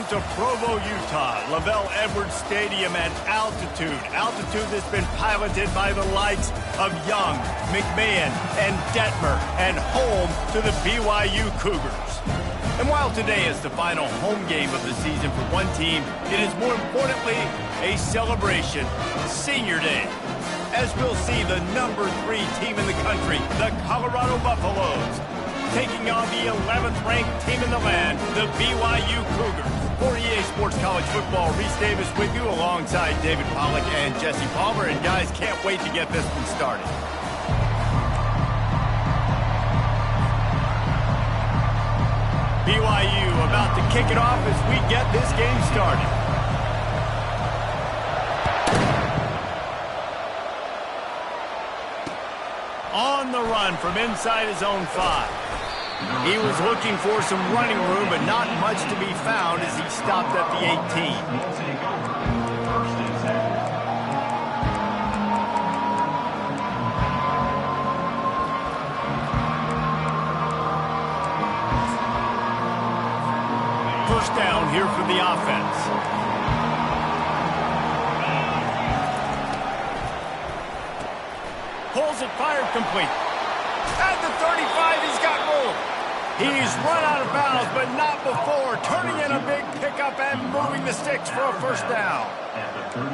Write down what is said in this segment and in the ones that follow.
to Provo, Utah, Lavelle Edwards Stadium at altitude. Altitude that's been piloted by the likes of Young, McMahon, and Detmer, and home to the BYU Cougars. And while today is the final home game of the season for one team, it is more importantly a celebration, Senior Day, as we'll see the #3 team in the country, the Colorado Buffaloes, taking on the 11th-ranked team in the land, the BYU Cougars. For EA Sports College Football, Reese Davis with you alongside David Pollack and Jesse Palmer. And guys, can't wait to get this one started. BYU about to kick it off as we get this game started. On the run from inside his own 5. He was looking for some running room, but not much to be found as he stopped at the 18. First down here for the offense. Pulls it, fired, complete. At the 35, he's got room. He's run out of bounds, but not before turning in a big pickup and moving the sticks for a first down.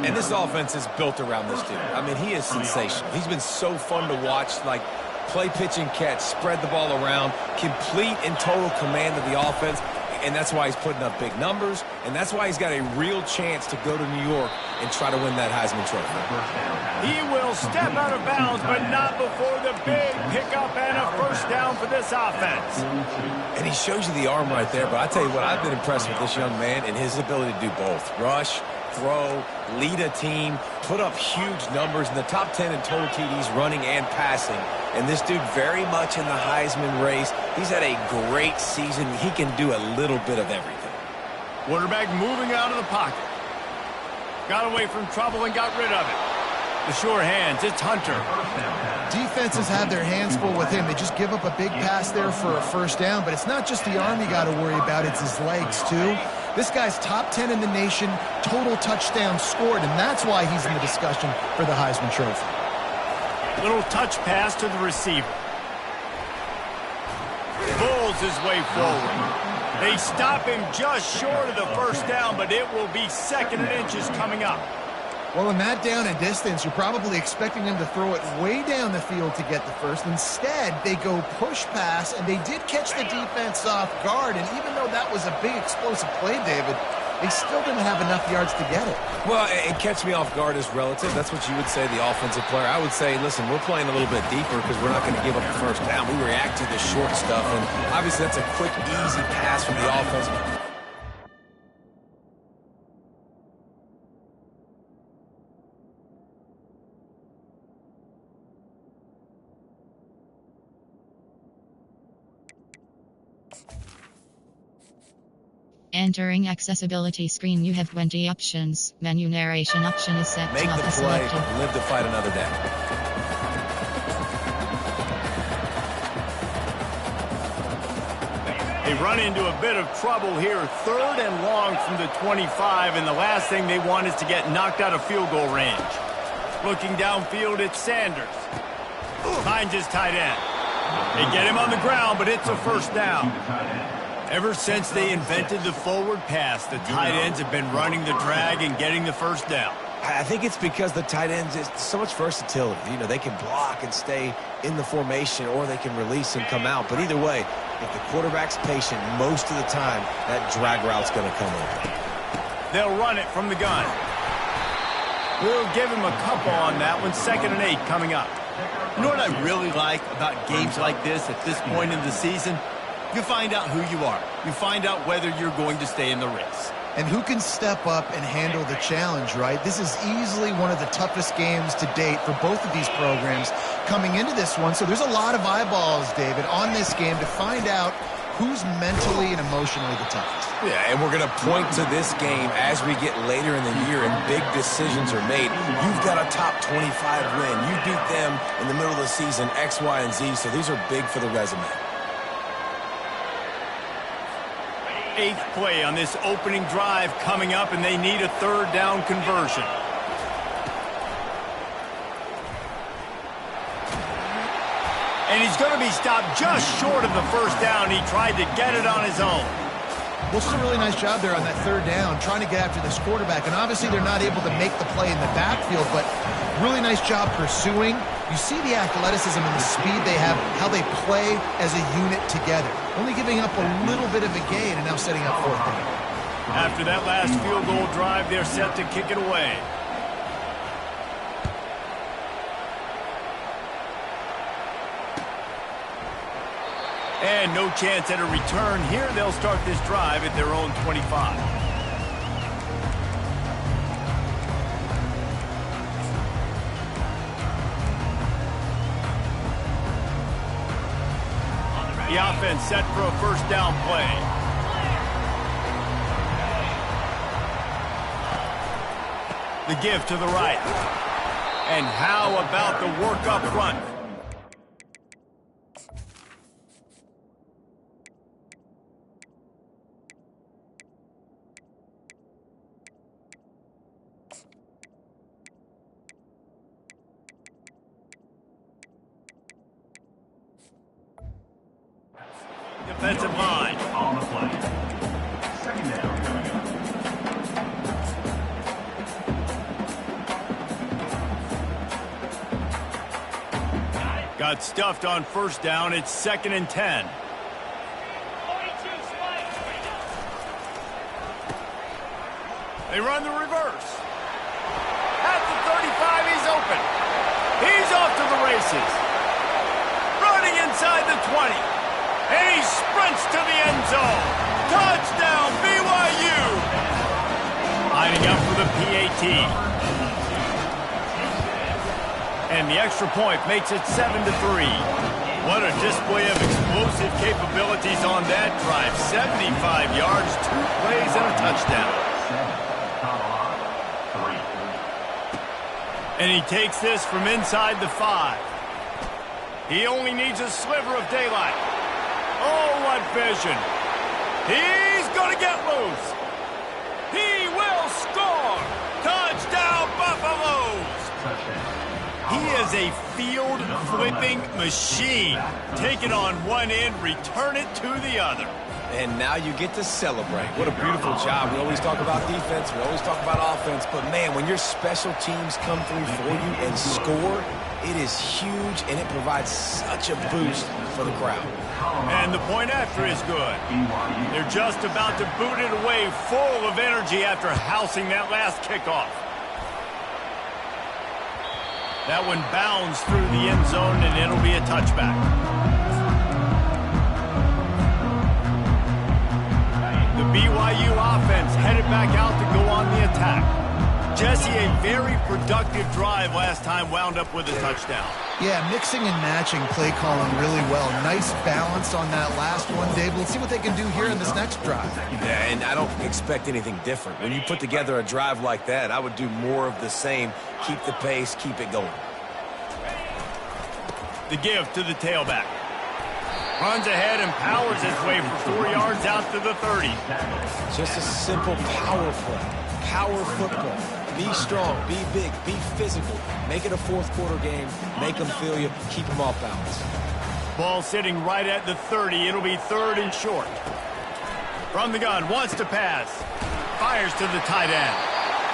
And this offense is built around this dude. I mean, he is sensational. He's been so fun to watch, like play, pitch, and catch, spread the ball around, complete and total command of the offense. And that's why he's putting up big numbers, and that's why he's got a real chance to go to New York and try to win that Heisman Trophy. He will step out of bounds, but not before the big pickup and a first down for this offense. And he shows you the arm right there, but I tell you what, I've been impressed with this young man and his ability to do both. Rush, throw, lead a team, put up huge numbers in the top 10 in total TDs running and passing. And this dude very much in the Heisman race. He's had a great season. He can do a little bit of everything. Quarterback moving out of the pocket. Got away from trouble and got rid of it. The sure hands, it's Hunter. Defenses have their hands full with him. They just give up a big pass there for a first down, but it's not just the arm you got to worry about, it's his legs too. This guy's top 10 in the nation, total touchdowns scored, and that's why he's in the discussion for the Heisman Trophy. Little touch pass to the receiver. Pulls his way forward. They stop him just short of the first down, but it will be 2nd and inches coming up. Well, in that down and distance, you're probably expecting them to throw it way down the field to get the first. Instead, they go push pass, and they did catch the defense off guard. And even though that was a big explosive play, David, they still didn't have enough yards to get it. Well, and catch me off guard is relative. That's what you would say, the offensive player. I would say, listen, we're playing a little bit deeper because we're not going to give up the first down. We react to the short stuff, and obviously that's a quick, easy pass from the offense. Entering accessibility screen, you have 20 options. Menu narration option is set Make to the not play, selected. live to fight another day. They run into a bit of trouble here. 3rd and long from the 25, and the last thing they want is to get knocked out of field goal range. Looking downfield, it's Sanders. Finds his tight end. They get him on the ground, but it's a first down. Ever since they invented the forward pass, the tight ends have been running the drag and getting the first down. I think it's because the tight ends is so much versatility. You know, they can block and stay in the formation, or they can release and come out. But either way, if the quarterback's patient, most of the time, that drag route's going to come over. They'll run it from the gun. We'll give him a couple on that one. 2nd and 8 coming up. You know what I really like about games like this at this point in the season? You find out who you are. You find out whether you're going to stay in the race. And who can step up and handle the challenge, right? This is easily one of the toughest games to date for both of these programs coming into this one. So there's a lot of eyeballs, David, on this game to find out who's mentally and emotionally the toughest. Yeah, and we're going to point to this game as we get later in the year and big decisions are made. You've got a top 25 win. You beat them in the middle of the season, X, Y, and Z, so these are big for the resume. 8th play on this opening drive coming up, and they need a third down conversion. And he's going to be stopped just short of the first down. He tried to get it on his own. Well, it's a really nice job there on that third down, trying to get after this quarterback. And obviously they're not able to make the play in the backfield, but really nice job pursuing. You see the athleticism and the speed they have, how they play as a unit together. Only giving up a little bit of a gain and now setting up fourth down. After that last field goal drive, they're set to kick it away. And no chance at a return here. They'll start this drive at their own 25. The offense set for a first down play. The give to the right. And how about the work up front? Defensive line. On the play. Second down. Got stuffed on first down. It's 2nd and 10. They run the reverse. At the 35, he's open. He's off to the races. Running inside the 20. And he sprints to the end zone. Touchdown, BYU. Lining up for the PAT. And the extra point makes it 7-3. What a display of explosive capabilities on that drive. 75 yards, 2 plays, and a touchdown. And he takes this from inside the 5. He only needs a sliver of daylight. Oh, what vision. He's going to get loose. He will score. Touchdown, Buffaloes. He is a field-flipping machine. Take it on one end, return it to the other. And now you get to celebrate. What a beautiful job. We always talk about defense. We always talk about offense. But, man, when your special teams come through for you and score, it is huge, and it provides such a boost for the crowd. And the point after is good. They're just about to boot it away full of energy after housing that last kickoff. That one bounds through the end zone, and it'll be a touchback. The BYU offense headed back out to go on the attack. Jesse, a very productive drive last time wound up with a touchdown. Yeah, mixing and matching play calling really well. Nice balance on that last one, Dave. Let's see what they can do here in this next drive. Yeah, and I don't expect anything different. When you put together a drive like that, I would do more of the same. Keep the pace, keep it going. The give to the tailback. Runs ahead and powers his way for 4 yards out to the 30. Just a simple power play. Power football. Be strong, be big, be physical. Make it a fourth quarter game. Make them feel you. Keep them off balance. Ball sitting right at the 30. It'll be 3rd and short. From the gun, wants to pass. Fires to the tight end.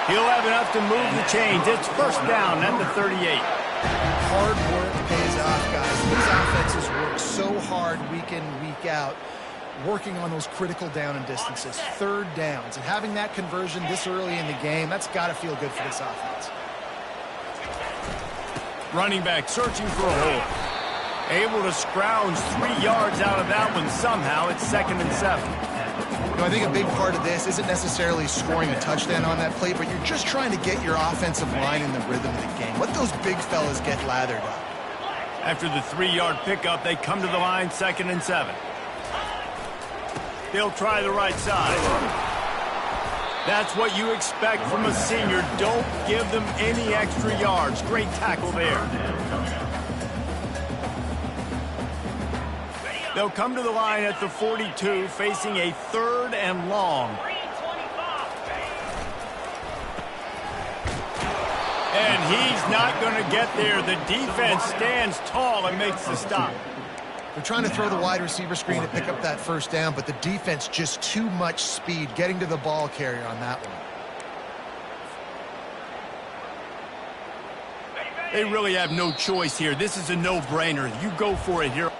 He'll have enough to move the chains. It's first down at the 38. Hard work pays off, guys. These offenses work so hard week in, week out, working on those critical down and distances, third downs, and having that conversion this early in the game, that's got to feel good for this offense. Running back searching for a hole. Able to scrounge 3 yards out of that one somehow. It's 2nd and 7. You know, I think a big part of this isn't necessarily scoring a touchdown on that play, but you're just trying to get your offensive line in the rhythm of the game. Let those big fellas get lathered up. After the 3-yard pickup, they come to the line, 2nd and 7. They'll try the right side. That's what you expect from a senior. Don't give them any extra yards. Great tackle there. They'll come to the line at the 42, facing a 3rd and long. And he's not going to get there. The defense stands tall and makes the stop. They're trying to throw the wide receiver screen to pick up that first down, but the defense just too much speed getting to the ball carrier on that one. They really have no choice here. This is a no-brainer. You go for it here.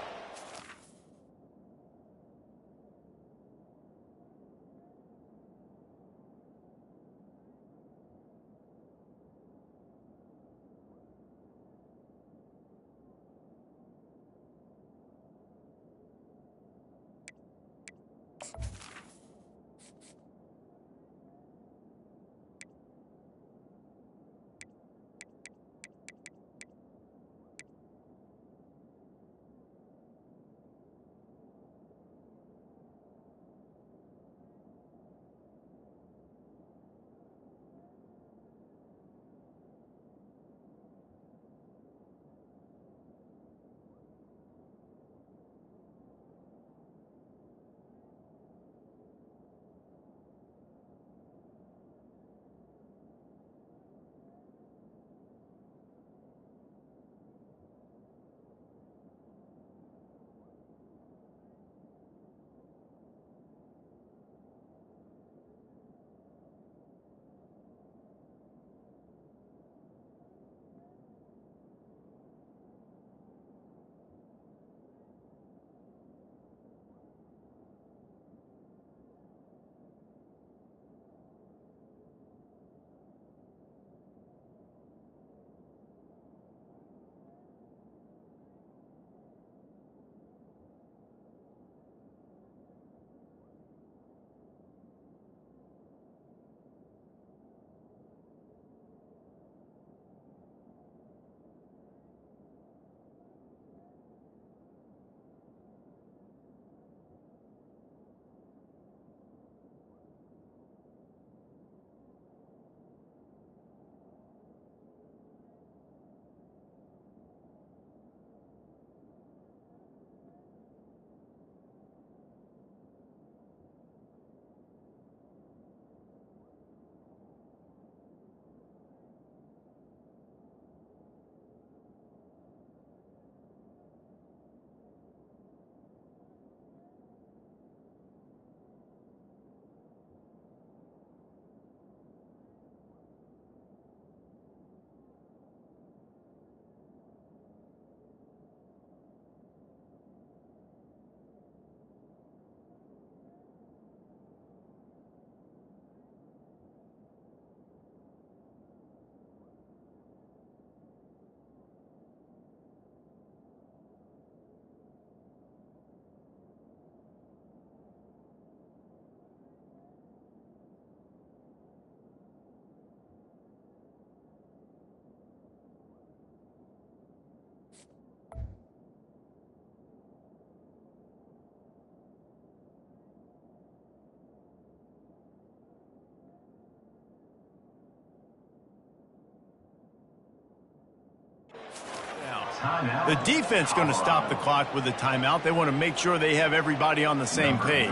The defense going to stop the clock with a timeout. They want to make sure they have everybody on the same page.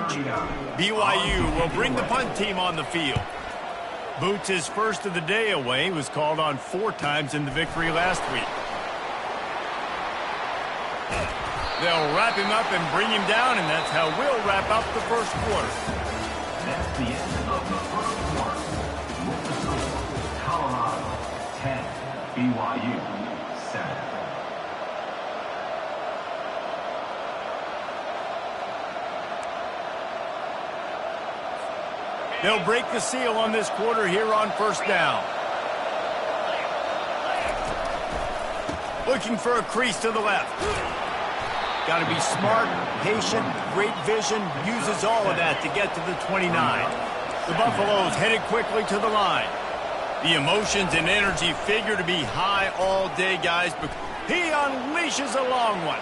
BYU will bring the punt team on the field. Boots' first of the day away was called on 4 times in the victory last week. They'll wrap him up and bring him down, and that's how we'll wrap up the first quarter. That's the end of the first quarter. With the score, Colorado 10, BYU 7. They'll break the seal on this quarter here on first down. Looking for a crease to the left. Got to be smart, patient, great vision, uses all of that to get to the 29. The Buffaloes headed quickly to the line. The emotions and energy figure to be high all day, guys, but he unleashes a long one.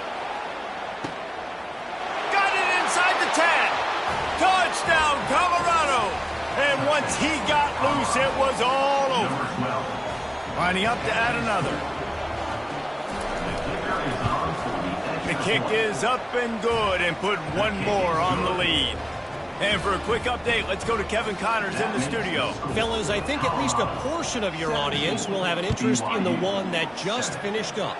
Got it inside the 10. Touchdown, Colorado! And once he got loose, it was all over. Lining up to add another. The kicker is on for the The kick is up and good and put one more on the lead. And for a quick update, let's go to Kevin Connors in the studio. Fellas, I think at least a portion of your audience will have an interest in the one that just finished up.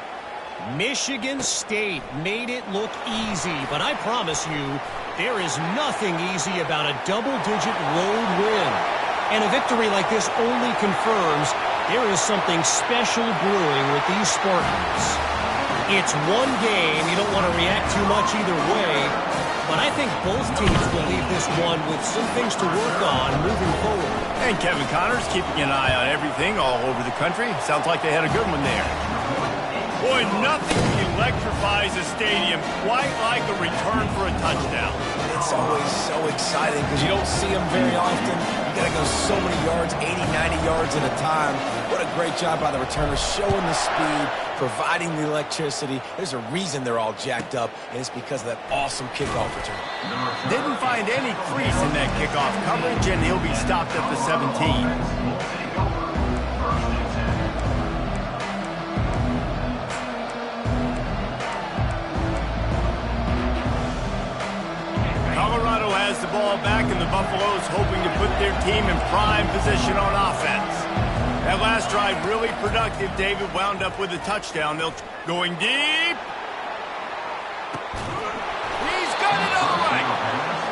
Michigan State made it look easy, but I promise you, there is nothing easy about a double-digit road win. And a victory like this only confirms there is something special brewing with these Spartans. It's one game. You don't want to react too much either way. But I think both teams will leave this one with some things to work on moving forward. And Kevin Connors keeping an eye on everything all over the country. Sounds like they had a good one there. Boy, nothing electrifies a stadium quite like a return for a touchdown. It's always so exciting because you don't see them very often. You got to go so many yards, 80, 90 yards at a time. What a great job by the returners, showing the speed, providing the electricity. There's a reason they're all jacked up, and it's because of that awesome kickoff return. Didn't find any crease in that kickoff coverage, and he'll be stopped at the 17. Colorado has the ball back, and the Buffaloes hoping to put their team in prime position on offense. That last drive really productive. David wound up with a touchdown. They'll going deep. He's got it all right.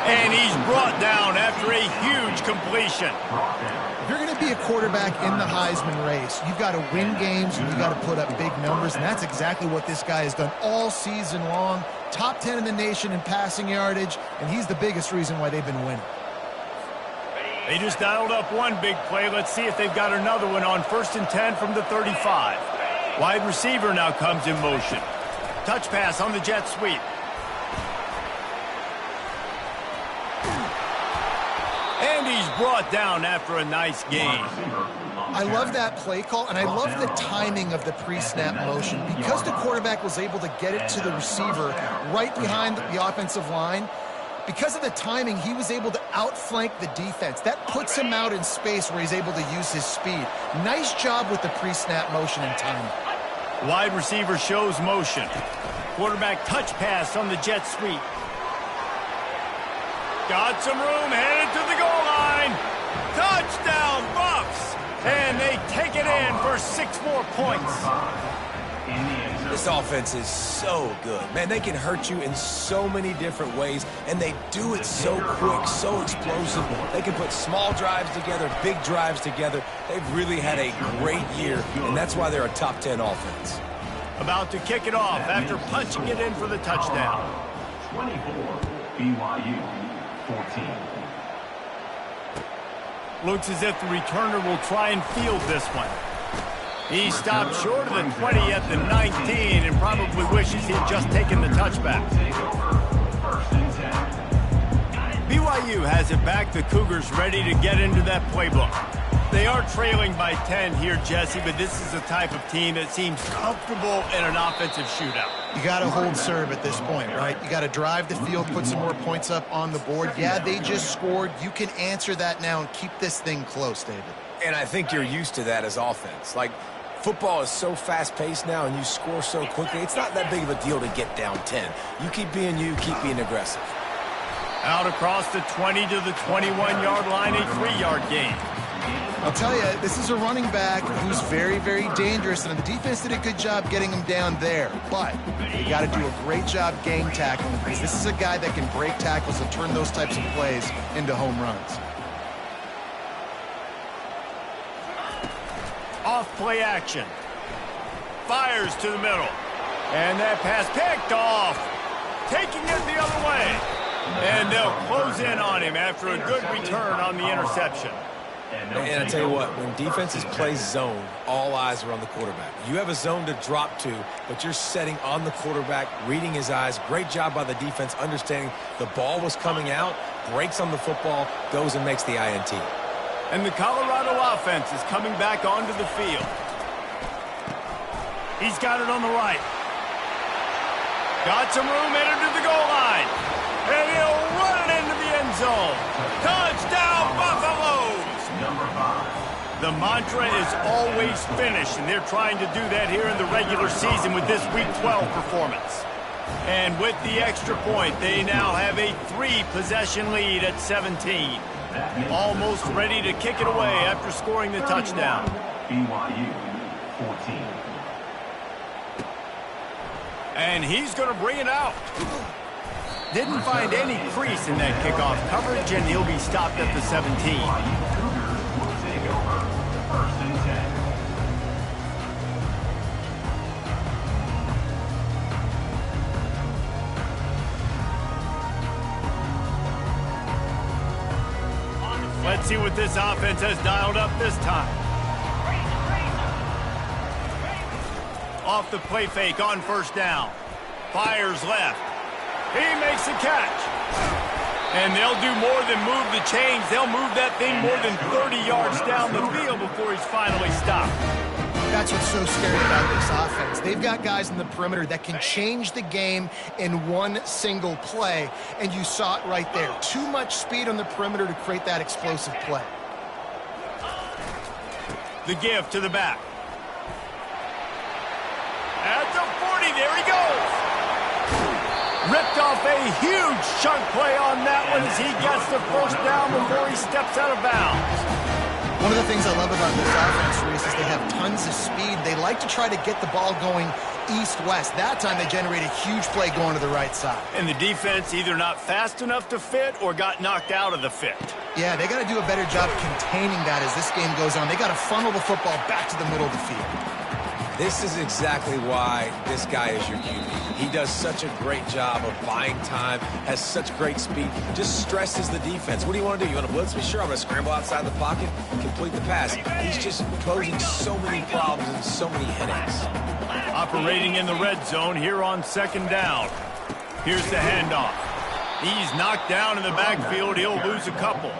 And he's brought down after a huge completion. If you're going to be a quarterback in the Heisman race, you've got to win games and you've got to put up big numbers, and that's exactly what this guy has done all season long. Top 10 in the nation in passing yardage, and he's the biggest reason why they've been winning. They just dialed up one big play. Let's see if they've got another one on 1st and 10 from the 35. Wide receiver now comes in motion. Touch pass on the jet sweep. And he's brought down after a nice gain. I love that play call, and I love the timing of the pre-snap motion. Because the quarterback was able to get it to the receiver right behind the offensive line, because of the timing, he was able to outflank the defense. That puts him out in space where he's able to use his speed. Nice job with the pre-snap motion and timing. Wide receiver shows motion. Quarterback touch pass on the jet sweep. Got some room, headed to the goal line. Touchdown, Buffs! And they take it in for 6 more points. This offense is so good. Man, they can hurt you in so many different ways, and they do it so quick, so explosive. They can put small drives together, big drives together. They've really had a great year, and that's why they're a top 10 offense. About to kick it off after punching it in for the touchdown. 24, BYU 14. Looks as if the returner will try and field this one. He stopped short of the 20 at the 19 and probably wishes he had just taken the touchback. BYU has it back. The Cougars ready to get into that playbook. They are trailing by 10 here, Jesse, but this is the type of team that seems comfortable in an offensive shootout. You got to hold serve at this point, right? You got to drive the field, put some more points up on the board. Yeah, they just scored. You can answer that now and keep this thing close, David. And I think you're used to that as offense. Like, football is so fast-paced now, and you score so quickly. It's not that big of a deal to get down 10. You keep being you, keep being aggressive. Out across the 20 to the 21-yard line, a 3-yard gain. I'll tell you, this is a running back who's very, very dangerous, and the defense did a good job getting him down there. But you got to do a great job gang tackling, because this is a guy that can break tackles and turn those types of plays into home runs. Off play action. Fires to the middle. And that pass picked off. Taking it the other way. And they'll close in on him after a good return on the interception. And I tell you what, when defenses play zone, all eyes are on the quarterback. You have a zone to drop to, but you're setting on the quarterback, reading his eyes. Great job by the defense, understanding the ball was coming out, breaks on the football, goes and makes the INT. And the Colorado offense is coming back onto the field. He's got it on the right. Got some room, headed to the goal line. And he'll run it into the end zone. Touchdown, Buffaloes! The mantra is always finish, and they're trying to do that here in the regular season with this Week 12 performance. And with the extra point, they now have a 3-possession lead at 17. Almost ready to kick it away after scoring the touchdown. BYU 14. And he's going to bring it out. Didn't find any crease in that kickoff coverage, and he'll be stopped at the 17. Cougars will take over 1st and 10. Let's see what this offense has dialed up this time. Off the play fake on 1st down. Fires left. He makes the catch. And they'll do more than move the chains. They'll move that thing more than 30 yards down the field before he's finally stopped. That's what's so scary about this offense. They've got guys in the perimeter that can change the game in one single play, and you saw it right there. Too much speed on the perimeter to create that explosive play. The give to the back. At the 40, there he goes. Ripped off a huge chunk play on that one as he gets the 1st down before he steps out of bounds. One of the things I love about this offense, Reese, is they have tons of speed. They like to try to get the ball going east-west. That time they generate a huge play going to the right side. And the defense either not fast enough to fit or got knocked out of the fit. Yeah, they got to do a better job containing that as this game goes on. They got to funnel the football back to the middle of the field. This is exactly why this guy is your QB. He does such a great job of buying time, has such great speed, just stresses the defense. What do you want to do? You want to blitz me? Sure, I'm going to scramble outside the pocket, complete the pass. He's just posing so many problems and so many headaches. Operating in the red zone here on 2nd down. Here's the handoff. He's knocked down in the backfield. He'll lose a couple.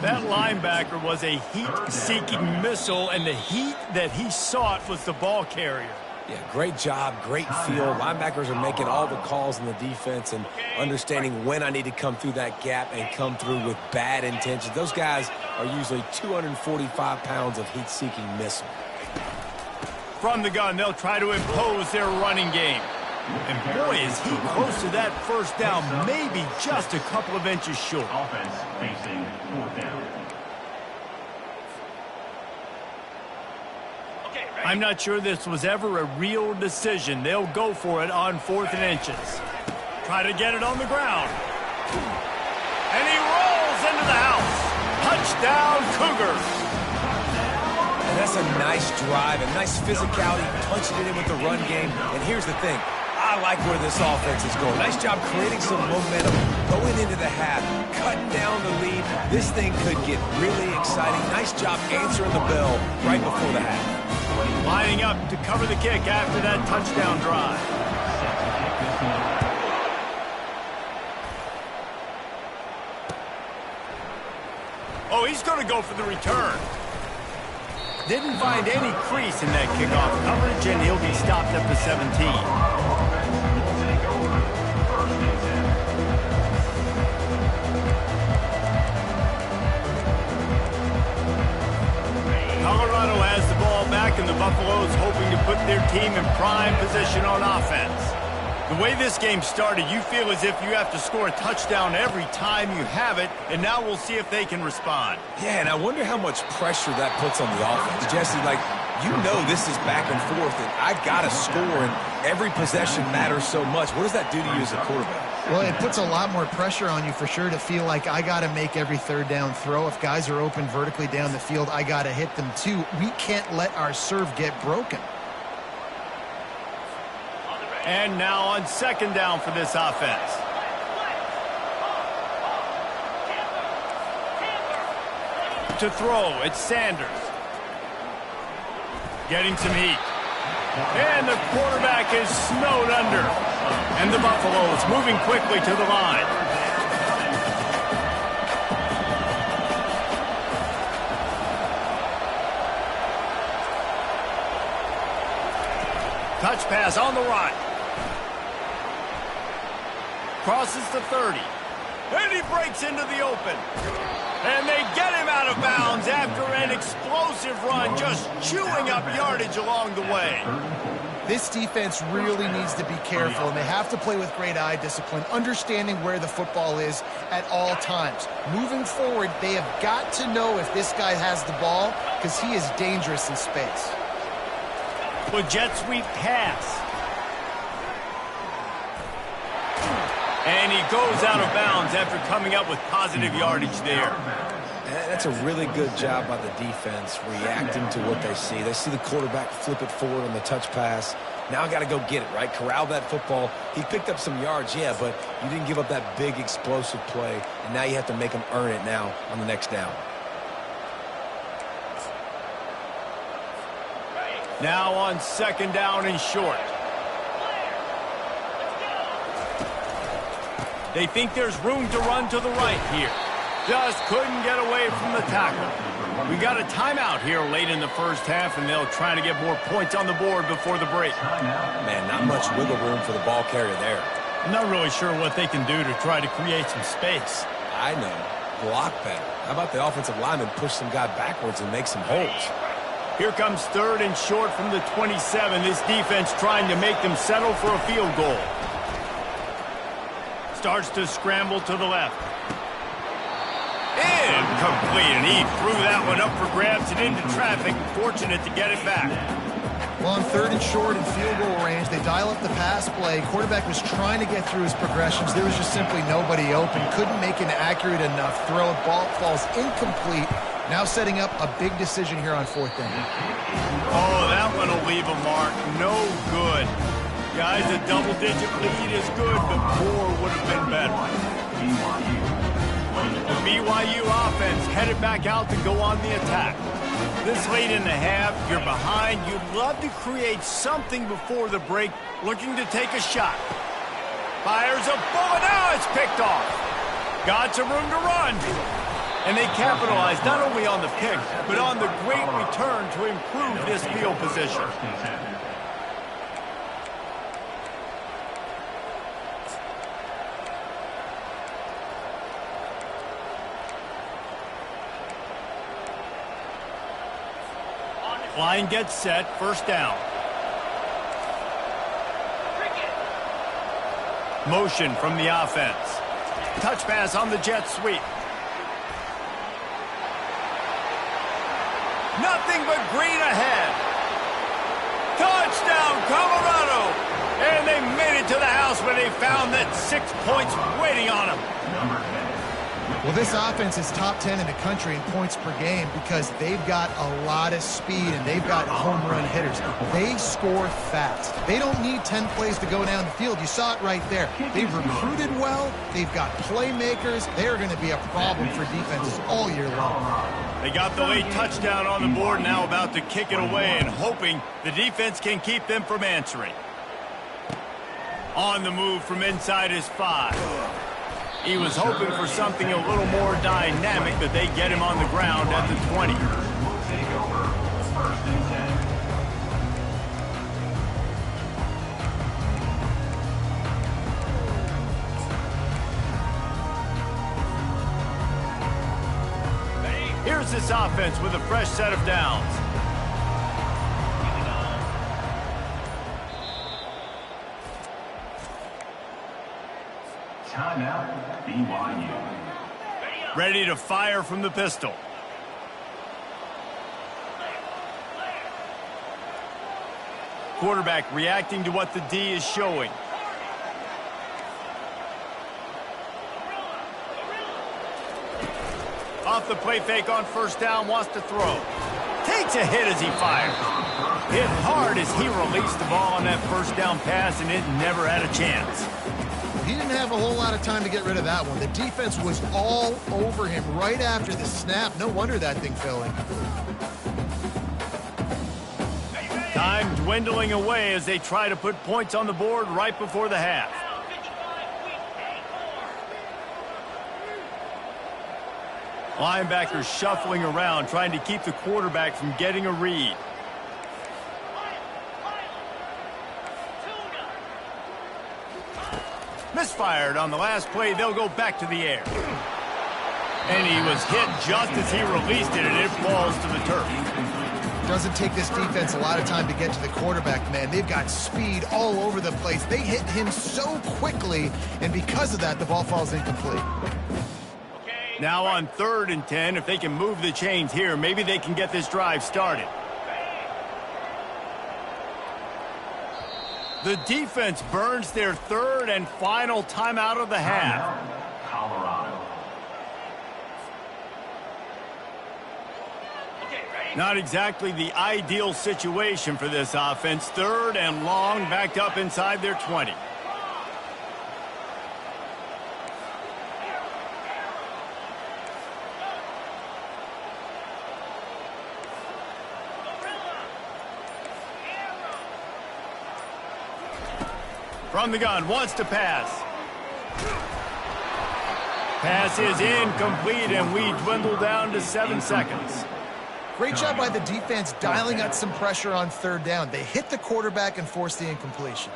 That linebacker was a heat-seeking missile, and the heat that he sought was the ball carrier. Yeah, great job, great feel. Linebackers are making all the calls in the defense and understanding when I need to come through that gap and come through with bad intentions. Those guys are usually 245 pounds of heat-seeking missile. From the gun, they'll try to impose their running game. And boy, is he close to that 1st down, maybe just a couple of inches short. Offense facing 4th down. I'm not sure this was ever a real decision. They'll go for it on 4th and inches. Try to get it on the ground. And he rolls into the house. Touchdown, Cougars. And that's a nice drive, a nice physicality, punching it in with the run game. And here's the thing. I like where this offense is going. Nice job creating some momentum, going into the half, cutting down the lead. This thing could get really exciting. Nice job answering the bell right before the half. Lining up to cover the kick after that touchdown drive. Oh, he's going to go for the return. Didn't find any crease in that kickoff coverage, and he'll be stopped at the 17. Colorado has the ball back, and the Buffaloes hoping to put their team in prime position on offense. The way this game started, you feel as if you have to score a touchdown every time you have it, and now we'll see if they can respond. Yeah, and I wonder how much pressure that puts on the offense. Jesse, like, you know this is back and forth, and I got to score, and every possession matters so much. What does that do to you as a quarterback? Well, it puts a lot more pressure on you for sure to feel like I got to make every 3rd down throw. If guys are open vertically down the field, I got to hit them too. We can't let our serve get broken. And now on 2nd down for this offense. To throw, it's Sanders. Getting some heat. And the quarterback is snowed under. And the Buffaloes moving quickly to the line. Touch pass on the right. Crosses the 30. And he breaks into the open. And they get him out of bounds after an an explosive run, just chewing up yardage along the way. This defense really needs to be careful, and they have to play with great eye discipline, understanding where the football is at all times. Moving forward, they have got to know if this guy has the ball, because he is dangerous in space. The jet sweep pass. And he goes out of bounds after coming up with positive yardage there. That's a really good job by the defense, reacting to what they see. They see the quarterback flip it forward on the touch pass. Now I got to go get it, right? Corral that football. He picked up some yards, yeah, but you didn't give up that big explosive play, and now you have to make him earn it now on the next down. Now on second down and short. They think there's room to run to the right here. Just couldn't get away from the tackle. We got a timeout here late in the first half, and they'll try to get more points on the board before the break. Man, not much wiggle room for the ball carrier there. I'm not really sure what they can do to try to create some space. I know. Block better. How about the offensive lineman push some guy backwards and make some holes? Here comes third and short from the 27. This defense trying to make them settle for a field goal. Starts to scramble to the left. Incomplete, and he threw that one up for grabs and into traffic. Fortunate to get it back. Well, on third and short and field goal range, they dial up the pass play. Quarterback was trying to get through his progressions. There was just simply nobody open. Couldn't make an accurate enough throw. Ball falls incomplete. Now setting up a big decision here on fourth down. Oh, that one will leave a mark. No good. Guys, a double-digit lead is good, but more would have been better. The BYU offense headed back out to go on the attack. This late in the half, you're behind. You'd love to create something before the break, looking to take a shot. Fires a bullet. Now it's picked off. Got some room to run. And they capitalized not only on the pick, but on the great return to improve this field position. Line gets set, first down. Motion from the offense. Touch pass on the jet sweep. Nothing but green ahead. Touchdown, Colorado! And they made it to the house where they found that 6 points waiting on them. Well, this offense is top 10 in the country in points per game because they've got a lot of speed and they've got home run hitters. They score fast. They don't need 10 plays to go down the field. You saw it right there. They've recruited well. They've got playmakers. They're going to be a problem for defenses all year long. They got the late touchdown on the board, now about to kick it away and hoping the defense can keep them from answering. On the move from inside his 5. He was hoping for something a little more dynamic, but they get him on the ground at the 20. Here's this offense with a fresh set of downs. Timeout, BYU. Ready to fire from the pistol. Quarterback reacting to what the D is showing. Off the play fake on first down, wants to throw. Takes a hit as he fires. Hit hard as he released the ball on that first down pass, and it never had a chance. He didn't have a whole lot of time to get rid of that one. The defense was all over him right after the snap. No wonder that thing fell in. Time dwindling away as they try to put points on the board right before the half. Linebackers shuffling around, trying to keep the quarterback from getting a read. Misfired on the last play. They'll go back to the air. And he was hit just as he released it, and it falls to the turf. Doesn't take this defense a lot of time to get to the quarterback, man. They've got speed all over the place. They hit him so quickly, and because of that, the ball falls incomplete. Now on 3rd and 10, if they can move the chains here, maybe they can get this drive started. The defense burns their 3rd and final timeout of the half. Colorado. Not exactly the ideal situation for this offense. 3rd and long, backed up inside their 20. From the gun, wants to pass. Pass is incomplete, and we dwindle down to 7 seconds. Great job by the defense dialing up some pressure on 3rd down. They hit the quarterback and forced the incompletion.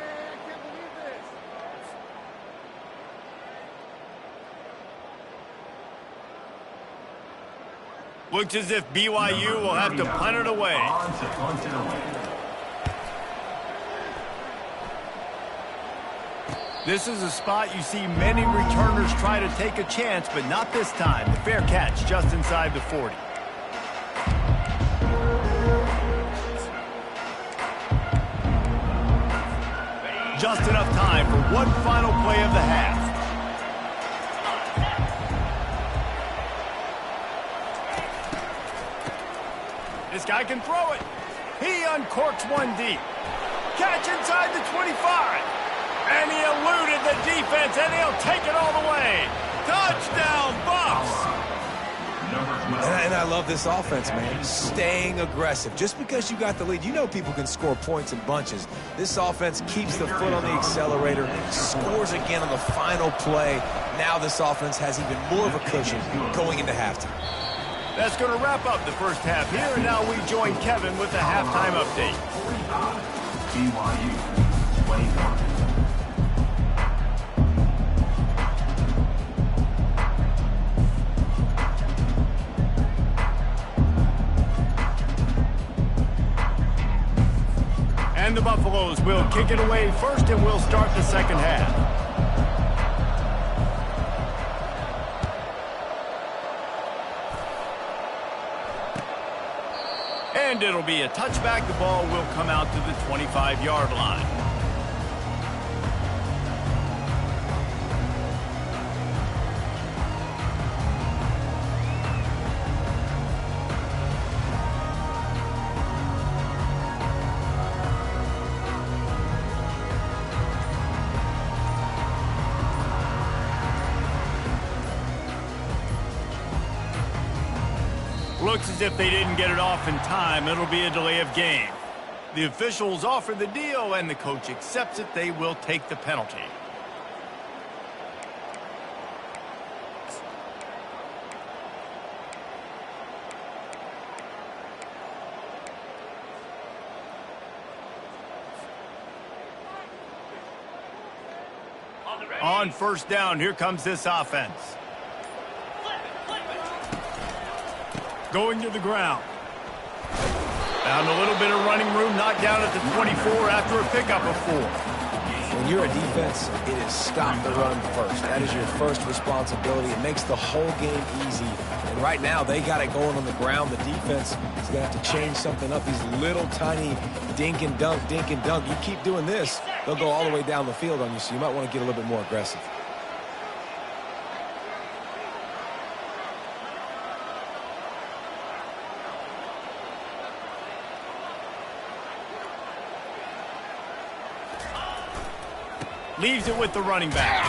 Looks as if BYU will have to punt it away. On to punt it away. This is a spot you see many returners try to take a chance, but not this time. The fair catch just inside the 40. Just enough time for one final play of the half. This guy can throw it. He uncorks one deep. Catch inside the 25. And he eluded the defense, and he'll take it all the way. Touchdown, Buffs! And I love this offense, man. Staying aggressive. Just because you got the lead, you know people can score points in bunches. This offense keeps the foot on the accelerator, scores again on the final play. Now this offense has even more of a cushion going into halftime. That's going to wrap up the first half here, and now we join Kevin with the halftime update. BYU 21. And the Buffaloes will kick it away first, and we'll start the second half. And it'll be a touchback. The ball will come out to the 25-yard line. Looks as if they didn't get it off in time. It'll be a delay of game. The officials offer the deal, and the coach accepts it. They will take the penalty. On first down, here comes this offense. Going to the ground. Found a little bit of running room, knocked down at the 24 after a pickup of 4. When you're a defense, it is stop the run first. That is your first responsibility. It makes the whole game easy. And right now, they got it going on the ground. The defense is going to have to change something up. These little tiny dink and dunk, dink and dunk. You keep doing this, they'll go all the way down the field on you, so you might want to get a little bit more aggressive. Leaves it with the running back.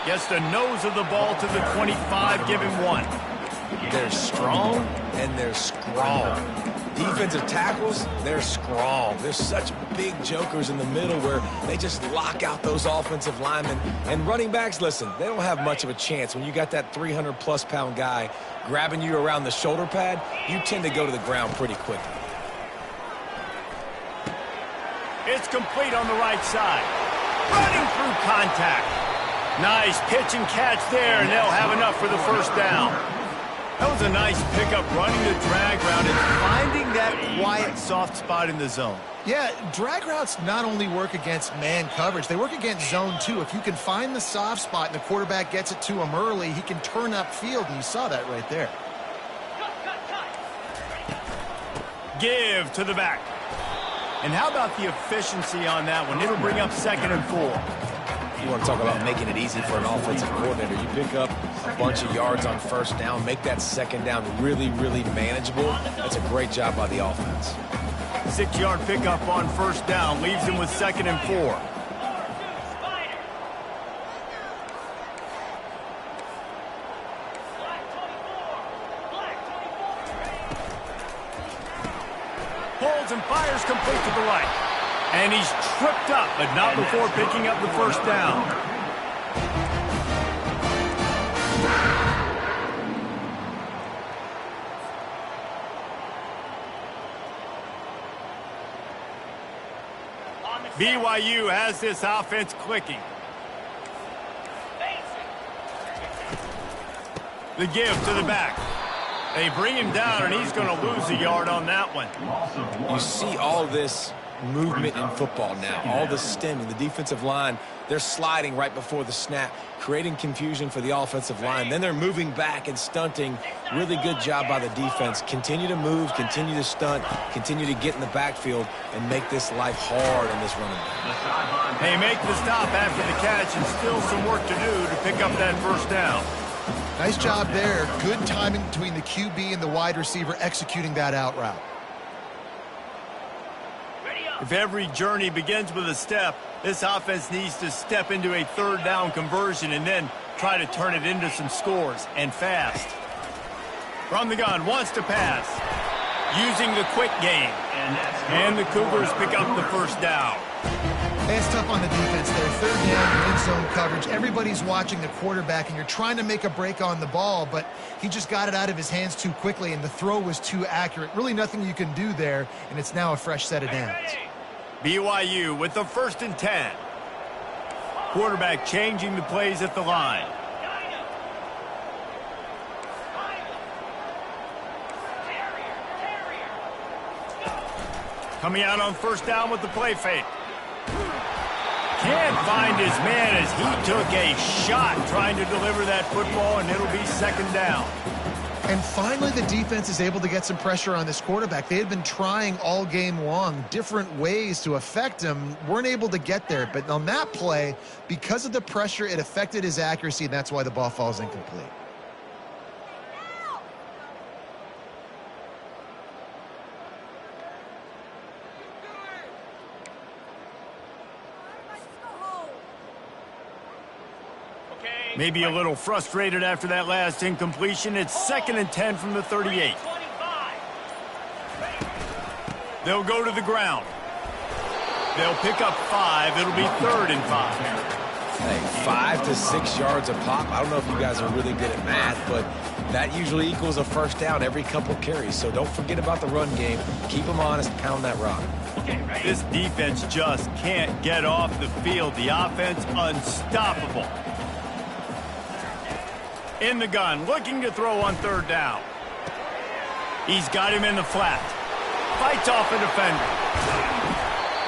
Gets the nose of the ball to the 25, give him 1. They're strong and they're strong. Defensive tackles, they're strong. There's such big jokers in the middle where they just lock out those offensive linemen. And running backs, listen, they don't have much of a chance. When you got that 300-plus pound guy grabbing you around the shoulder pad, you tend to go to the ground pretty quickly. It's complete on the right side. Running through contact. Nice pitch and catch there, and they'll have enough for the first down. That was a nice pickup, running the drag route and finding that quiet, soft spot in the zone. Yeah, drag routes not only work against man coverage, they work against zone too. If you can find the soft spot and the quarterback gets it to him early, he can turn upfield, and you saw that right there. Give to the back. And how about the efficiency on that one? It'll bring up 2nd and 4. You want to talk about making it easy for an offensive coordinator. You pick up a bunch of yards on 1st down, make that 2nd down really, really manageable. That's a great job by the offense. 6-yard pickup on 1st down, leaves him with 2nd and 4. Holds and fires complete to the right. And he's tripped up, but not before picking up the 1st down. BYU has this offense clicking. The give to the back. They bring him down, and he's going to lose a yard on that one. You see all this movement in football now, all the stemming, the defensive line, they're sliding right before the snap, creating confusion for the offensive line. Then they're moving back and stunting. Really good job by the defense. Continue to move, continue to stunt, continue to get in the backfield and make this life hard on this running back. They make the stop after the catch, and still some work to do to pick up that 1st down. Nice job there. Good timing between the QB and the wide receiver executing that out route. If every journey begins with a step, this offense needs to step into a 3rd down conversion and then try to turn it into some scores, and fast. From the gun, wants to pass. Using the quick game. And the Cougars pick up the 1st down. And it's tough on the defense there. 3rd down, in zone coverage. Everybody's watching the quarterback, and you're trying to make a break on the ball, but he just got it out of his hands too quickly, and the throw was too accurate. Really nothing you can do there, and it's now a fresh set of downs. BYU with the 1st and 10. Quarterback changing the plays at the line. Coming out on 1st down with the play fake. Can't find his man as he took a shot trying to deliver that football, and it'll be 2nd down. And finally, the defense is able to get some pressure on this quarterback. They had been trying all game long different ways to affect him, weren't able to get there. But on that play, because of the pressure, it affected his accuracy, and that's why the ball falls incomplete. Maybe a little frustrated after that last incompletion. It's 2nd and 10 from the 38. They'll go to the ground. They'll pick up 5. It'll be 3rd and 5. Hey, 5 to 6 yards a pop. I don't know if you guys are really good at math, but that usually equals a 1st down every couple carries. So don't forget about the run game. Keep them honest. Pound that rock. This defense just can't get off the field. The offense unstoppable. In the gun, looking to throw on 3rd down. He's got him in the flat. Fights off a defender.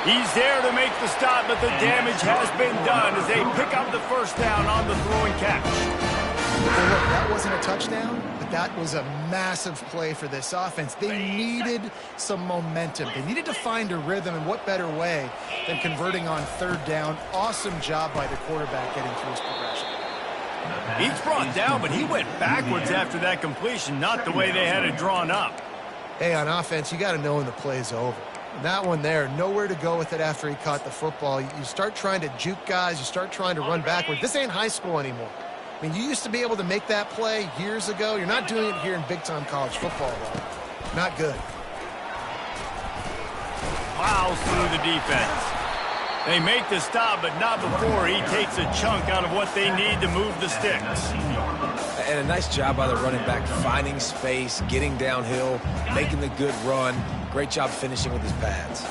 He's there to make the stop, but the damage has been done as they pick up the 1st down on the throwing catch. Well, look, that wasn't a touchdown, but that was a massive play for this offense. They needed some momentum. They needed to find a rhythm, and what better way than converting on 3rd down. Awesome job by the quarterback getting through his progression. He's brought down, but he went backwards after that completion, not the way they had it drawn up. Hey, on offense, you got to know when the play's over. And that one there, nowhere to go with it after he caught the football. You start trying to juke guys. You start trying to run backward. This ain't high school anymore. I mean, you used to be able to make that play years ago. You're not doing it here in big-time college football, though. Not good. Plows through the defense. They make the stop, but not before he takes a chunk out of what they need to move the sticks. And a nice job by the running back, finding space, getting downhill, making the good run. Great job finishing with his pads.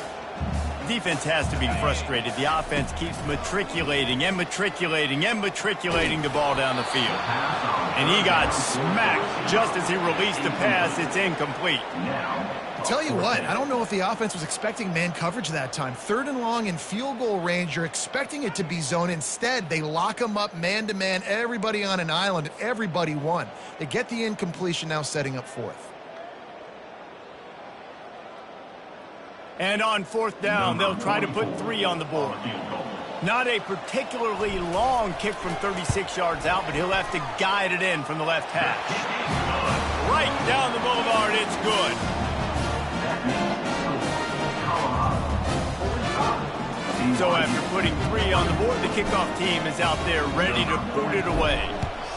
Defense has to be frustrated. The offense keeps matriculating and matriculating and matriculating the ball down the field. And he got smacked just as he released the pass. It's incomplete. Tell you what, I don't know if the offense was expecting man coverage that time. 3rd and long in field goal range, you're expecting it to be zone. Instead, they lock them up man-to-man, everybody on an island, and everybody won. They get the incompletion, now setting up 4th. And on 4th down, they'll try to put 3 on the board. Not a particularly long kick from 36 yards out, but he'll have to guide it in from the left hash. Right down the boulevard, it's good. So after putting 3 on the board, the kickoff team is out there ready to boot it away.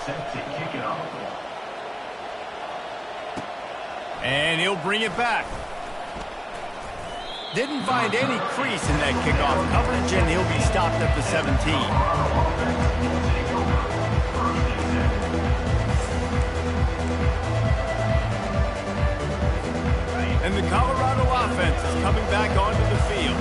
Set to kick it off. And he'll bring it back. Didn't find any crease in that kickoff coverage, and he'll be stopped at the 17. And the Colorado offense is coming back onto the field.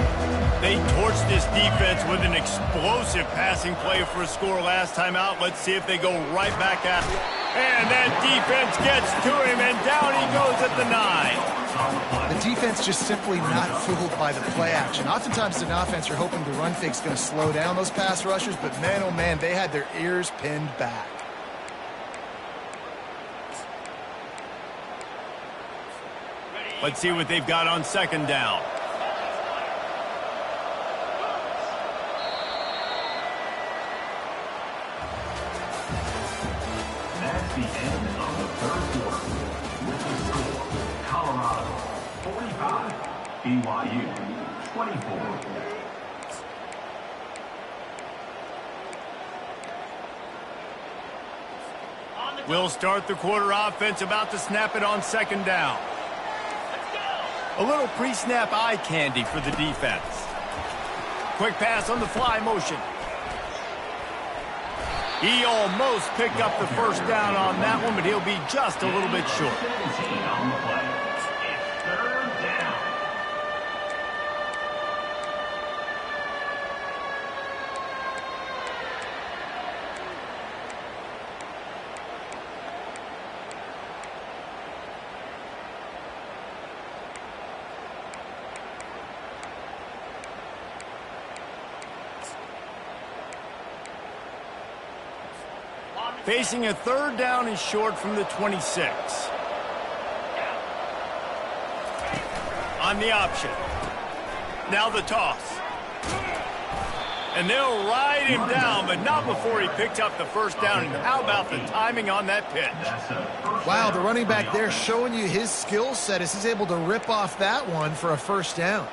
They torched this defense with an explosive passing play for a score last time out. Let's see if they go right back at it. And that defense gets to him, and down he goes at the 9. The defense just simply not fooled by the play action. Oftentimes, in offense, you're hoping the run fake's going to slow down those pass rushers, but man, oh man, they had their ears pinned back. Let's see what they've got on 2nd down. That's the end of the 3rd quarter. With the score, Colorado 45, BYU 24. We'll start the quarter offense, about to snap it on 2nd down. A little pre-snap eye candy for the defense. Quick pass on the fly motion. He almost picked up the 1st down on that one, but he'll be just a little bit short. 17 on the play. It's 3rd down. Facing a 3rd down and short from the 26. On the option. Now the toss. And they'll ride him down, but not before he picks up the 1st down. And how about the timing on that pitch? Wow, the running back there showing you his skill set as he's able to rip off that one for a 1st down.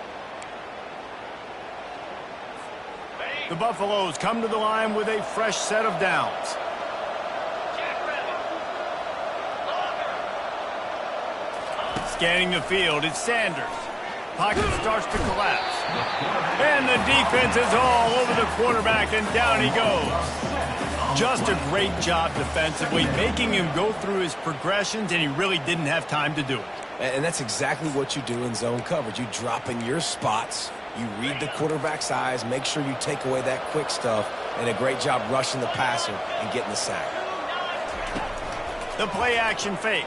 The Buffaloes come to the line with a fresh set of downs. Scanning the field, it's Sanders. Pocket starts to collapse. And the defense is all over the quarterback, and down he goes. Just a great job defensively, making him go through his progressions, and he really didn't have time to do it. And that's exactly what you do in zone coverage. You drop in your spots, you read the quarterback's eyes, make sure you take away that quick stuff, and a great job rushing the passer and getting the sack. The play action fake.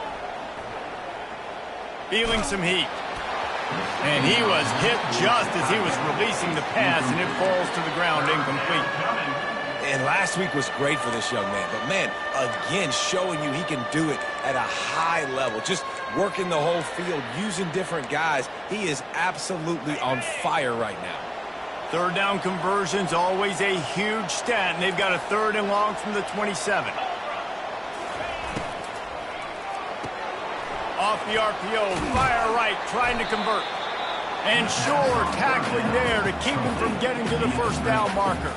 Feeling some heat. And he was hit just as he was releasing the pass, and it falls to the ground incomplete. And last week was great for this young man. But, man, again, showing you he can do it at a high level. Just working the whole field, using different guys. He is absolutely on fire right now. 3rd down conversion's always a huge stat, and they've got a 3rd and long from the 27. Off the RPO, fire right, trying to convert. And Shore tackling there to keep him from getting to the 1st down marker.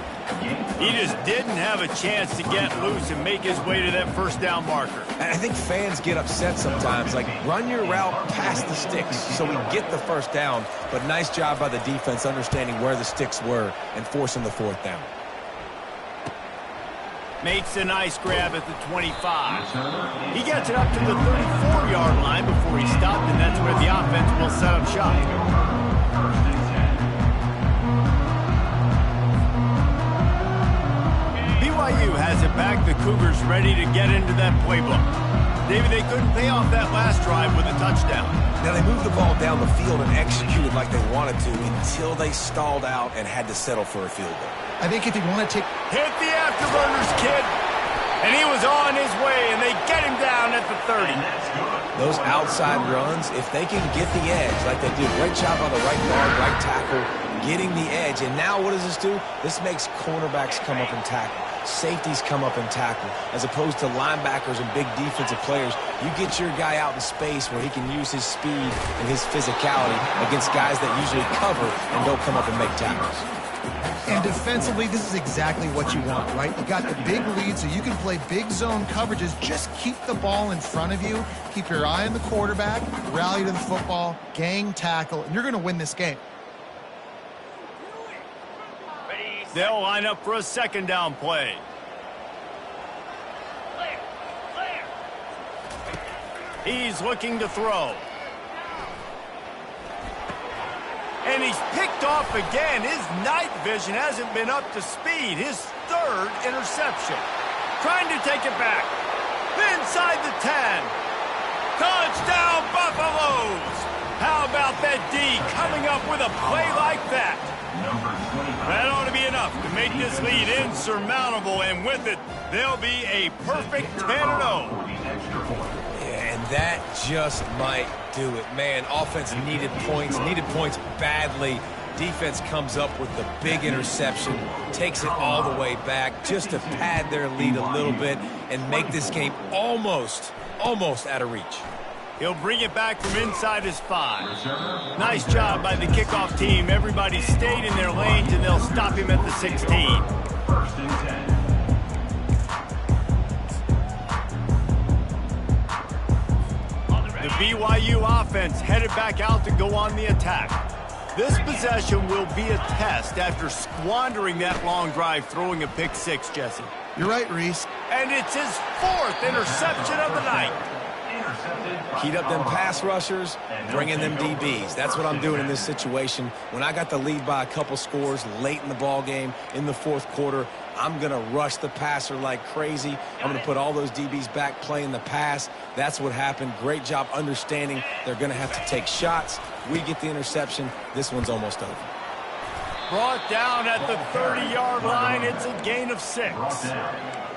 He just didn't have a chance to get loose and make his way to that 1st down marker. And I think fans get upset sometimes, like run your route past the sticks so we get the 1st down. But nice job by the defense understanding where the sticks were and forcing the 4th down. Makes a nice grab at the 25. He gets it up to the 34-yard line before he stopped, and that's where the offense will set up shop. back. The Cougars ready to get into that playbook. David, they couldn't pay off that last drive with a touchdown. Now, they moved the ball down the field and executed like they wanted to until they stalled out and had to settle for a field goal. I think if you want to take... Hit the afterburners, kid. And he was on his way, and they get him down at the 30. Those outside runs, if they can get the edge, like they did, great job on the right guard, right tackle, getting the edge. And now what does this do? This makes cornerbacks come up and tackle. Safeties come up and tackle. As opposed to linebackers and big defensive players, you get your guy out in space where he can use his speed and his physicality against guys that usually cover and don't come up and make tackles. And defensively, this is exactly what you want, right? You got the big lead, so you can play big zone coverages. Just keep the ball in front of you. Keep your eye on the quarterback, rally to the football, gang tackle, and you're going to win this game. They'll line up for a second down play. He's looking to throw. And he's picked off again. His night vision hasn't been up to speed. His third interception. Trying to take it back. Inside the 10. Touchdown, Buffaloes! How about that D coming up with a play like that? That ought to be enough to make this lead insurmountable, and with it, they'll be a perfect 10-0. And that just might do it. Man, offense needed points badly. Defense comes up with the big interception, takes it all the way back just to pad their lead a little bit and make this game almost out of reach. He'll bring it back from inside his 5. Nice job by the kickoff team. Everybody stayed in their lanes, and they'll stop him at the 16. First and 10. The BYU offense headed back out to go on the attack. This possession will be a test after squandering that long drive throwing a pick 6, Jesse. You're right, Reese. And it's his 4th interception of the night. Heat up them pass rushers, bring in them DBs. That's what I'm doing in this situation. When I got the lead by a couple scores late in the ball game in the 4th quarter, I'm going to rush the passer like crazy. I'm going to put all those DBs back playing the pass. That's what happened. Great job understanding they're going to have to take shots. We get the interception. This one's almost over. Brought down at the 30-yard line. It's a gain of 6.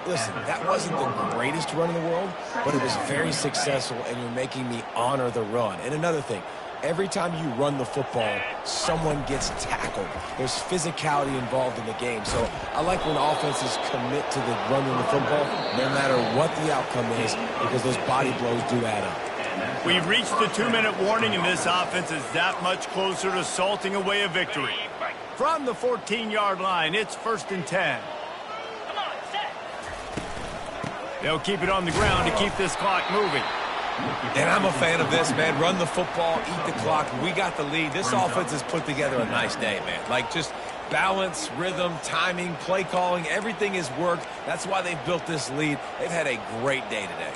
Listen, that wasn't the greatest run in the world, but it was very successful, and you're making me honor the run. And another thing, every time you run the football, someone gets tackled. There's physicality involved in the game. So I like when offenses commit to the running the football, no matter what the outcome is, because those body blows do add up. We've reached the 2-minute warning, and this offense is that much closer to salting away a victory. From the 14-yard line, it's 1st and 10. They'll keep it on the ground to keep this clock moving. And I'm a fan of this, man. Run the football, eat the clock. We got the lead. This offense has put together a nice day, man. Like, just balance, rhythm, timing, play calling, everything has worked. That's why they've built this lead. They've had a great day today.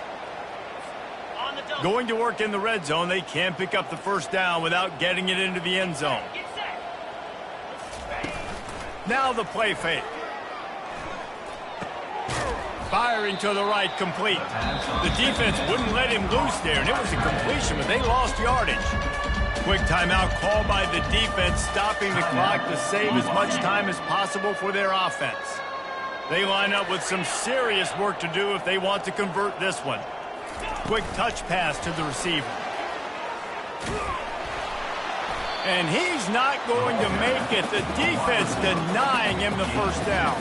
Going to work in the red zone. They can't pick up the first down without getting it into the end zone. Now the play fake. Firing to the right, complete. The defense wouldn't let him loose there, and it was a completion, but they lost yardage. Quick timeout called by the defense, stopping the clock to save as much time as possible for their offense. They line up with some serious work to do if they want to convert this one. Quick touch pass to the receiver. And he's not going to make it. The defense denying him the first down.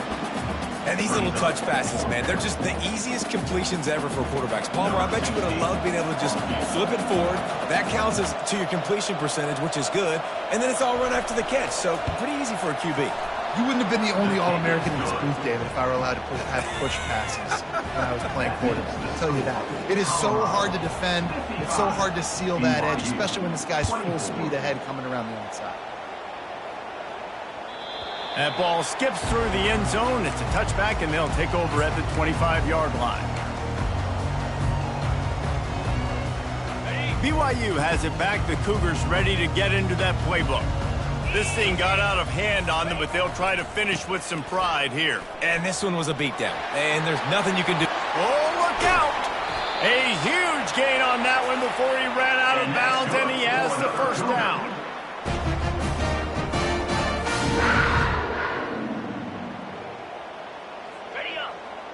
And these little touch passes, man, they're just the easiest completions ever for quarterbacks. Palmer, I bet you would have loved being able to just flip it forward. That counts as to your completion percentage, which is good. And then it's all run after the catch. So pretty easy for a QB. You wouldn't have been the only All-American in this booth, David, if I were allowed to have push passes when I was playing quarterback. I'll tell you that. It is so hard to defend. It's so hard to seal that edge, especially when this guy's full speed ahead coming around the outside. That ball skips through the end zone. It's a touchback, and they'll take over at the 25-yard line. BYU has it back. The Cougars ready to get into that playbook. This thing got out of hand on them, but they'll try to finish with some pride here. And this one was a beatdown, and there's nothing you can do. Oh, look out! A huge gain on that one before he ran out of bounds, and he has the first down.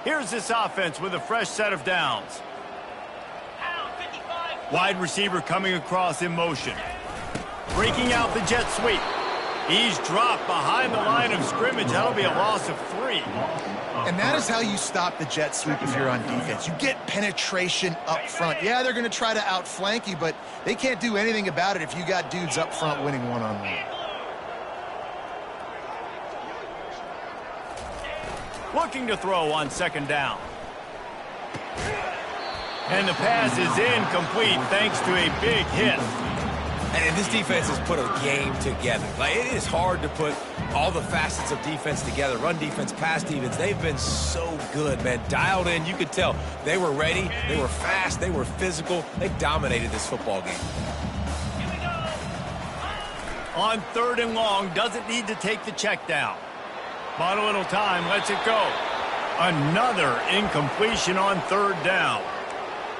Here's this offense with a fresh set of downs. Wide receiver coming across in motion. Breaking out the jet sweep. He's dropped behind the line of scrimmage. That'll be a loss of 3. And that is how you stop the jet sweep if you're on defense. You get penetration up front. Yeah, they're going to try to outflank you, but they can't do anything about it if you got dudes up front winning one-on-one. Looking to throw on second down. And the pass is incomplete thanks to a big hit. And this defense has put a game together. Like, it is hard to put all the facets of defense together. Run defense, pass defense. They've been so good, man. Dialed in. You could tell they were ready. They were fast. They were physical. They dominated this football game. On 3rd and long, doesn't need to take the check down. Bought a little time, lets it go. Another incompletion on 3rd down.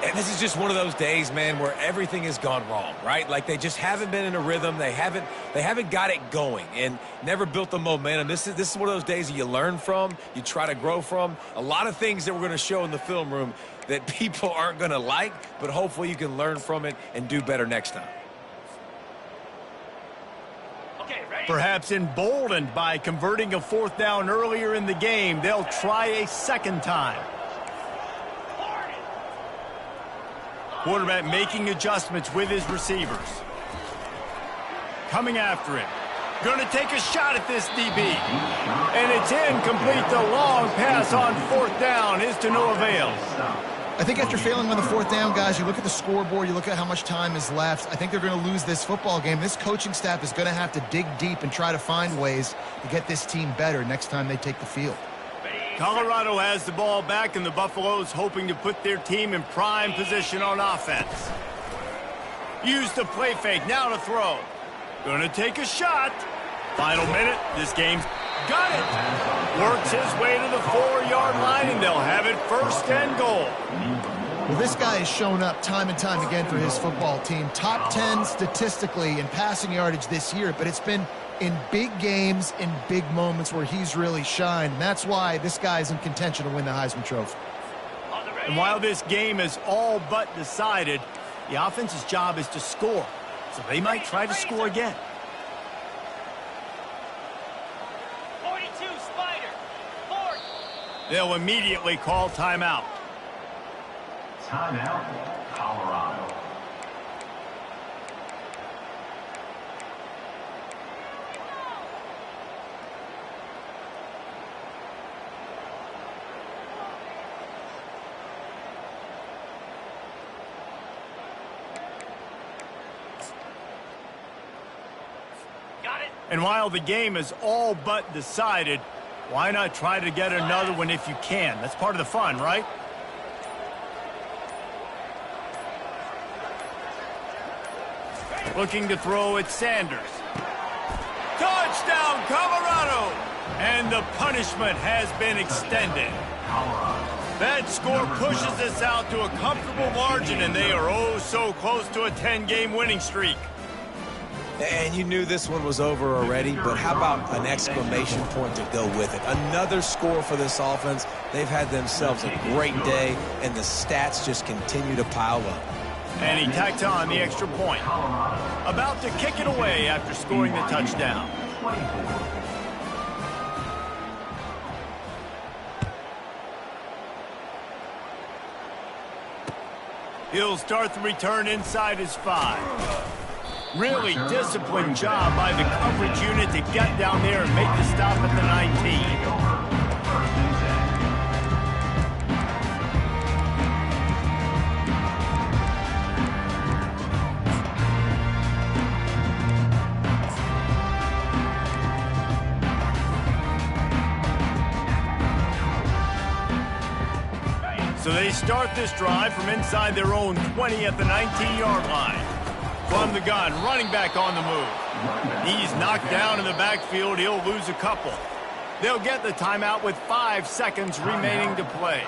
And this is just one of those days, man, where everything has gone wrong, right? Like, they just haven't been in a rhythm. They haven't got it going and never built the momentum. This is one of those days that you learn from, you try to grow from. A lot of things that we're going to show in the film room that people aren't going to like, but hopefully you can learn from it and do better next time. Perhaps emboldened by converting a 4th down earlier in the game, they'll try a second time. Quarterback making adjustments with his receivers. Coming after him. Going to take a shot at this DB. And it's incomplete. The long pass on 4th down is to no avail. I think after failing on the 4th down, guys, you look at the scoreboard, you look at how much time is left. I think they're going to lose this football game. This coaching staff is going to have to dig deep and try to find ways to get this team better next time they take the field. Colorado has the ball back, and the Buffaloes hoping to put their team in prime position on offense. Use the play fake, now to throw. Going to take a shot. Final minute, this game's got it. Works his way to the 4-yard line, and they'll have it 1st and goal. Well, this guy has shown up time and time again for his football team. Top 10 statistically in passing yardage this year, but it's been in big games, in big moments where he's really shined. And that's why this guy is in contention to win the Heisman Trophy. And while this game is all but decided, the offense's job is to score. So they might try to score again. 42, Spider. 40. They'll immediately call timeout. Timeout, Colorado. And while the game is all but decided, why not try to get another one if you can? That's part of the fun, right? Looking to throw at Sanders. Touchdown, Colorado! And the punishment has been extended. That score pushes us out to a comfortable margin, and they are oh so close to a 10-game winning streak. And you knew this one was over already, but how about an exclamation point to go with it? Another score for this offense. They've had themselves a great day, and the stats just continue to pile up. And he tacked on the extra point. About to kick it away after scoring the touchdown. He'll start the return inside his 5. Really disciplined job by the coverage unit to get down there and make the stop at the 19. So they start this drive from inside their own 20 at the 19-yard line. From the gun, running back on the move. He's knocked down in the backfield. He'll lose a couple. They'll get the timeout with 5 seconds remaining to play.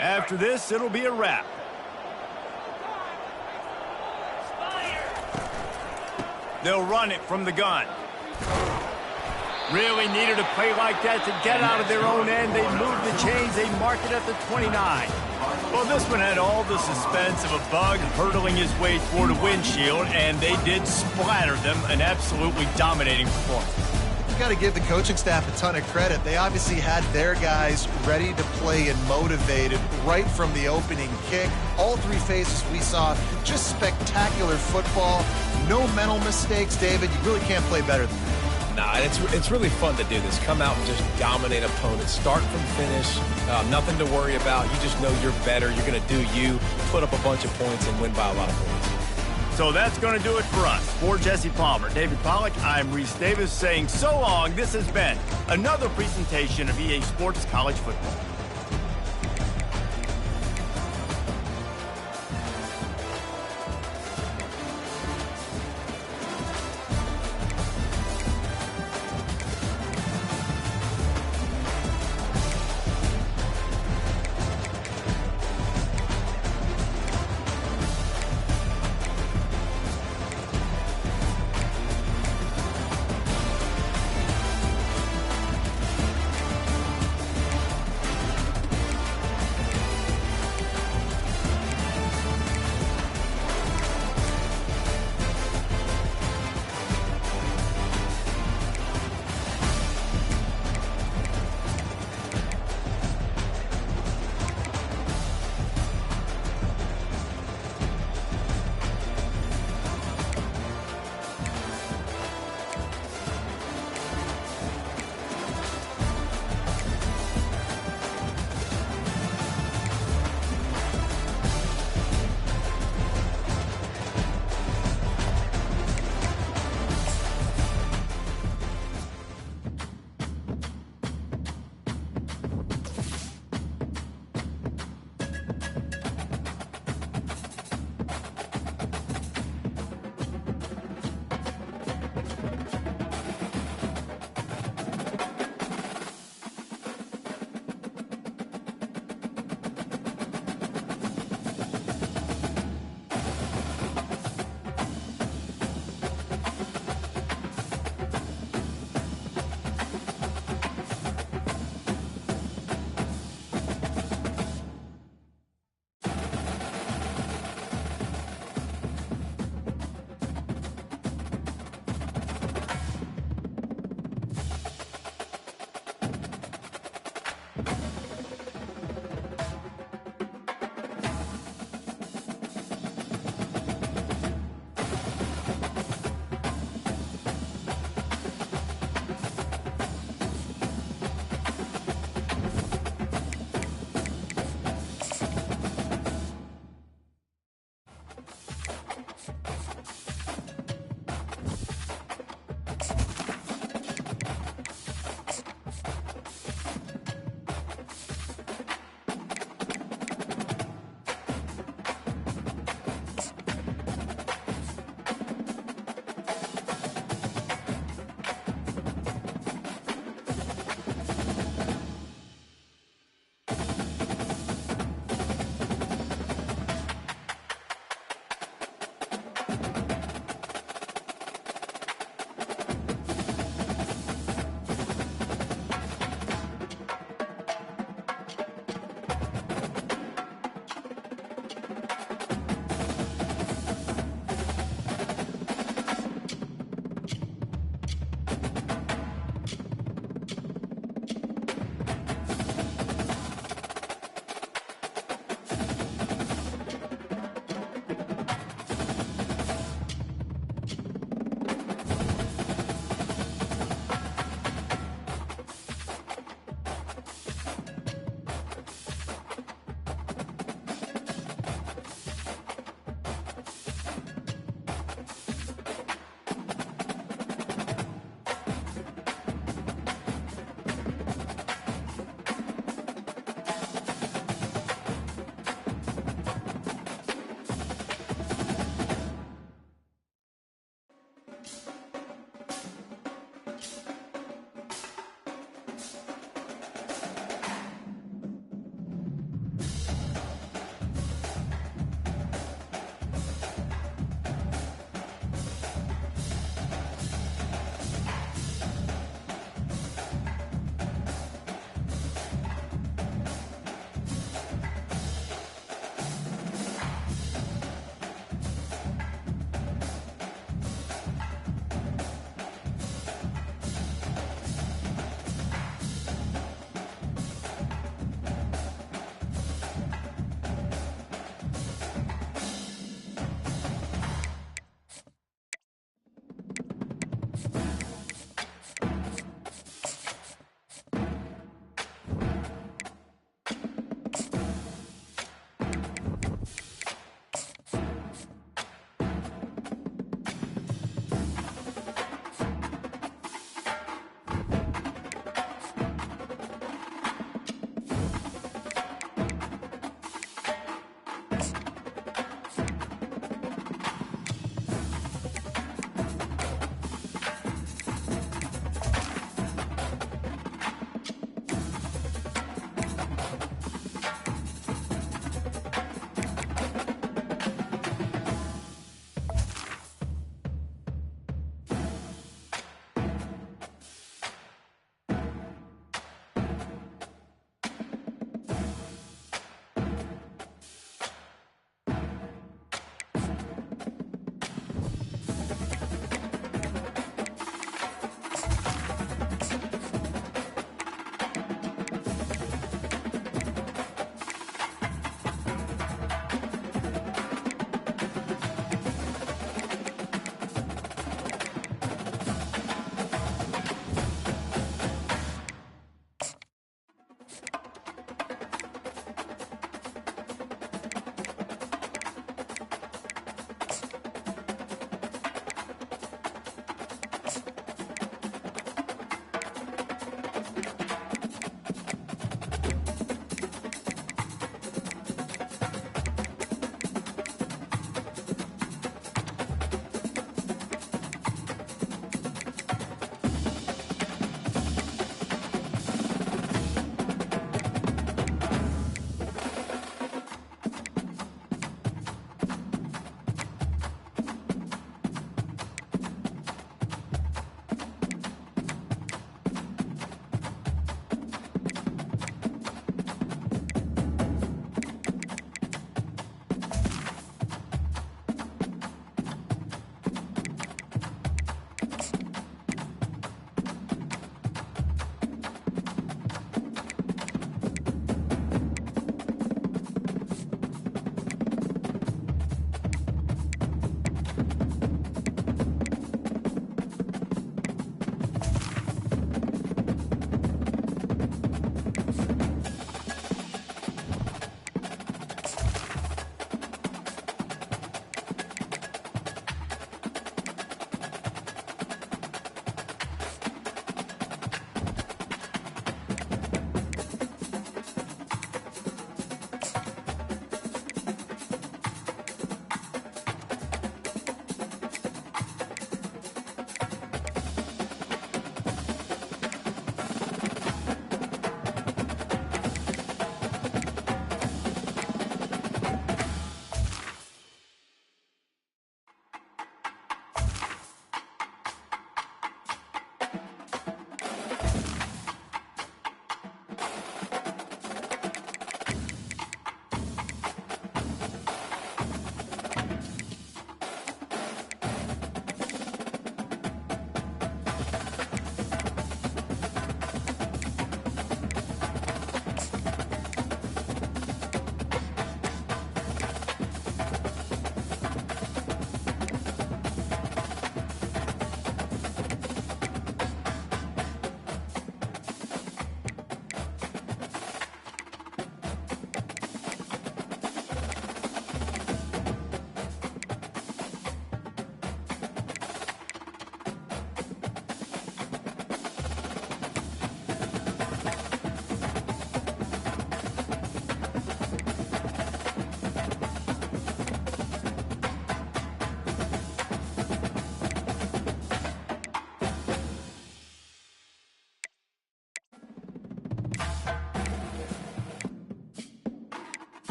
After this, it'll be a wrap. They'll run it from the gun. Really needed a play like that to get out of their own end. They moved the chains. They mark it at the 29. Well, this one had all the suspense of a bug hurtling his way toward a windshield, and they did splatter them. An absolutely dominating performance. You got to give the coaching staff a ton of credit. They obviously had their guys ready to play and motivated right from the opening kick. All 3 phases we saw, just spectacular football. No mental mistakes, David. You really can't play better than that. Nah, it's really fun to do this. Come out and just dominate opponents. Start from finish. Nothing to worry about. You just know you're better. You're going to do you, put up a bunch of points, and win by a lot of points. So that's going to do it for us. For Jesse Palmer, David Pollack, I'm Reese Davis saying so long. This has been another presentation of EA Sports College Football.